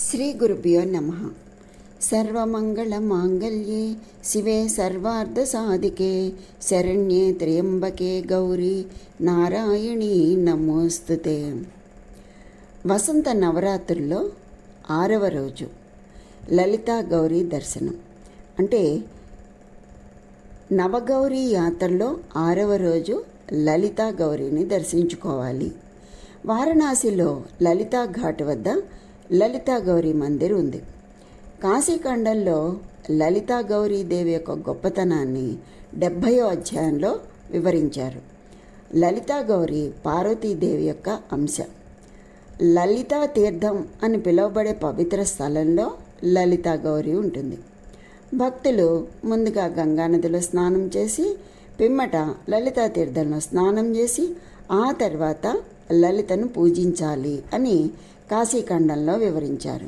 శ్రీ గురుభ్యో నమః. సర్వమంగళమాంగళ్యే శివే సర్వార్థసాధికే శరణ్యే త్ర్యంబకే గౌరీ నారాయణీ నమోస్తుతే. వసంత నవరాత్రుల్లో 6వ రోజు లలితా గౌరీ దర్శనం. అంటే నవగౌరీ యాత్రలో 6వ రోజు లలితా గౌరీని దర్శించుకోవాలి. వారణాసిలో లలితా ఘాట్ వద్ద లలితా గౌరీ మందిర్ ఉంది. కాశీఖండంలో లలితా గౌరీదేవి యొక్క గొప్పతనాన్ని 70వ అధ్యాయంలో వివరించారు. లలితా గౌరీ పార్వతీదేవి యొక్క అంశ. లలితా తీర్థం అని పిలువబడే పవిత్ర స్థలంలో లలితా గౌరీ ఉంటుంది. భక్తులు ముందుగా గంగానదిలో స్నానం చేసి పిమ్మట లలితా తీర్థంలో స్నానం చేసి ఆ తర్వాత లలితను పూజించాలి అని కాశీఖండంలో వివరించారు.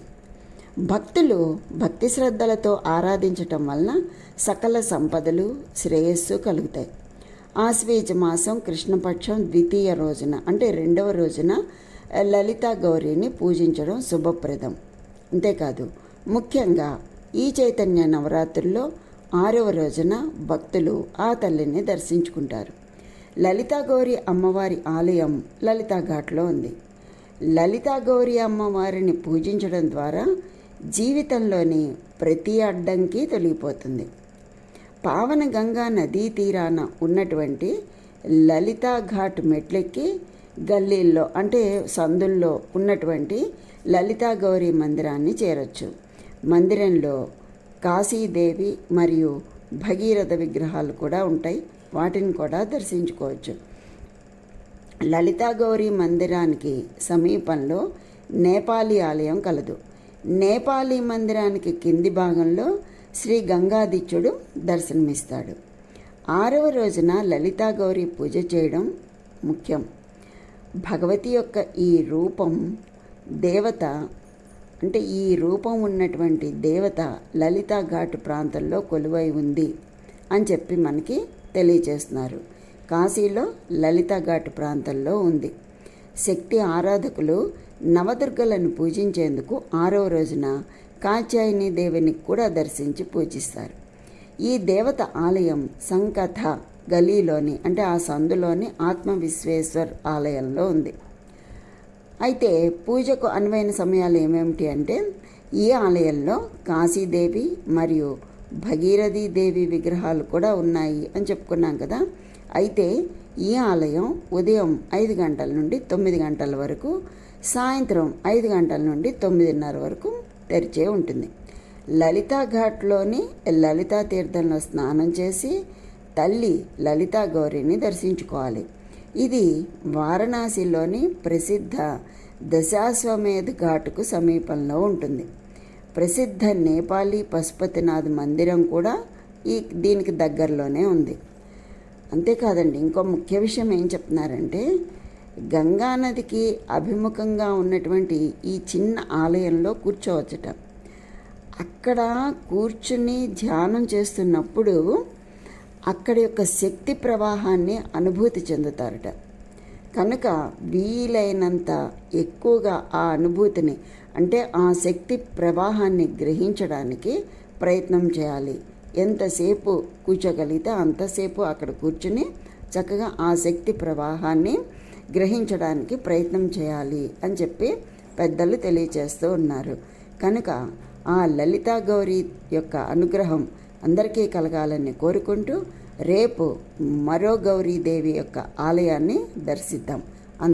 భక్తులు భక్తి శ్రద్ధలతో ఆరాధించటం వలన సకల సంపదలు శ్రేయస్సు కలుగుతాయి. ఆశ్వేజ మాసం కృష్ణపక్షం ద్వితీయ రోజున అంటే 2వ రోజున లలితా గౌరీని పూజించడం శుభప్రదం. అంతేకాదు ముఖ్యంగా ఈ చైతన్య నవరాత్రుల్లో 6వ రోజున భక్తులు ఆ తల్లిని దర్శించుకుంటారు. లలితా గౌరీ అమ్మవారి ఆలయం లలితా ఘాట్లో ఉంది. లలితా గౌరీ అమ్మవారిని పూజించడం ద్వారా జీవితంలోని ప్రతి అడ్డంకి తొలగిపోతుంది. పావన గంగా నదీ తీరాన ఉన్నటువంటి లలితా ఘాట్ మెట్లెక్కి గల్లీల్లో అంటే సందుల్లో ఉన్నటువంటి లలితా గౌరీ మందిరాన్ని చేరొచ్చు. మందిరంలో కాశీదేవి మరియు భగీరథ విగ్రహాలు కూడా ఉంటాయి. వాటిని కూడా దర్శించుకోవచ్చు. లలితా గౌరీ మందిరానికి సమీపంలో నేపాలీ ఆలయం కలదు. నేపాలీ మందిరానికి కింది భాగంలో శ్రీ గంగాదిత్యుడు దర్శనమిస్తాడు. 6వ రోజున లలితా గౌరీ పూజ చేయడం ముఖ్యం. భగవతి యొక్క ఈ రూపం దేవత అంటే ఈ రూపం ఉన్నటువంటి దేవత లలితా ఘాట్ ప్రాంతంలో కొలువై ఉంది అని చెప్పి మనకి తెలియజేస్తున్నారు. కాశీలో లలితా ఘాట్ ప్రాంతంలో ఉంది. శక్తి ఆరాధకులు నవదుర్గలను పూజించేందుకు 6వ రోజున కాత్యాయని దేవిని కూడా దర్శించి పూజిస్తారు. ఈ దేవత ఆలయం సంకథ గలీలోని అంటే ఆ సందులోని ఆత్మవిశ్వేశ్వర్ ఆలయంలో ఉంది. అయితే పూజకు అనువైన సమయాలు ఏమేమిటి అంటే ఈ ఆలయంలో కాశీదేవి మరియు భగీరథీదేవి విగ్రహాలు కూడా ఉన్నాయి అని చెప్పుకున్నాం కదా. అయితే ఈ ఆలయం ఉదయం 5 గంటల నుండి 9 గంటల వరకు, సాయంత్రం 5 గంటల నుండి 9:30 వరకు తెరిచే ఉంటుంది. లలితా ఘాట్లోని లలితా తీర్థంలో స్నానం చేసి తల్లి లలితా గౌరీని దర్శించుకోవాలి. ఇది వారణాసిలోని ప్రసిద్ధ దశాశ్వమేధ్ ఘాటుకు సమీపంలో ఉంటుంది. ప్రసిద్ధ నేపాలీ పశుపతినాథ్ మందిరం కూడా దీనికి దగ్గరలోనే ఉంది. అంతేకాదండి, ఇంకో ముఖ్య విషయం ఏం చెప్తున్నారంటే గంగానదికి అభిముఖంగా ఉన్నటువంటి ఈ చిన్న ఆలయంలో కూర్చోవచ్చట. అక్కడ కూర్చుని ధ్యానం చేస్తున్నప్పుడు అక్కడి యొక్క శక్తి ప్రవాహాన్ని అనుభూతి చెందుతారట. కనుక వీలైనంత ఎక్కువగా ఆ అనుభూతిని అంటే ఆ శక్తి ప్రవాహాన్ని గ్రహించడానికి ప్రయత్నం చేయాలి. ఎంతసేపు కూర్చోగలిగితే అంతసేపు అక్కడ కూర్చుని చక్కగా ఆ శక్తి ప్రవాహాన్ని గ్రహించడానికి ప్రయత్నం చేయాలి అని చెప్పి పెద్దలు తెలియచేస్తూ ఉన్నారు. కనుక ఆ లలితా గౌరీ యొక్క అనుగ్రహం అందరికీ కలగాలని కోరుకుంటూ రేపు మరో గౌరీదేవి యొక్క ఆలయాన్ని దర్శిద్దాం.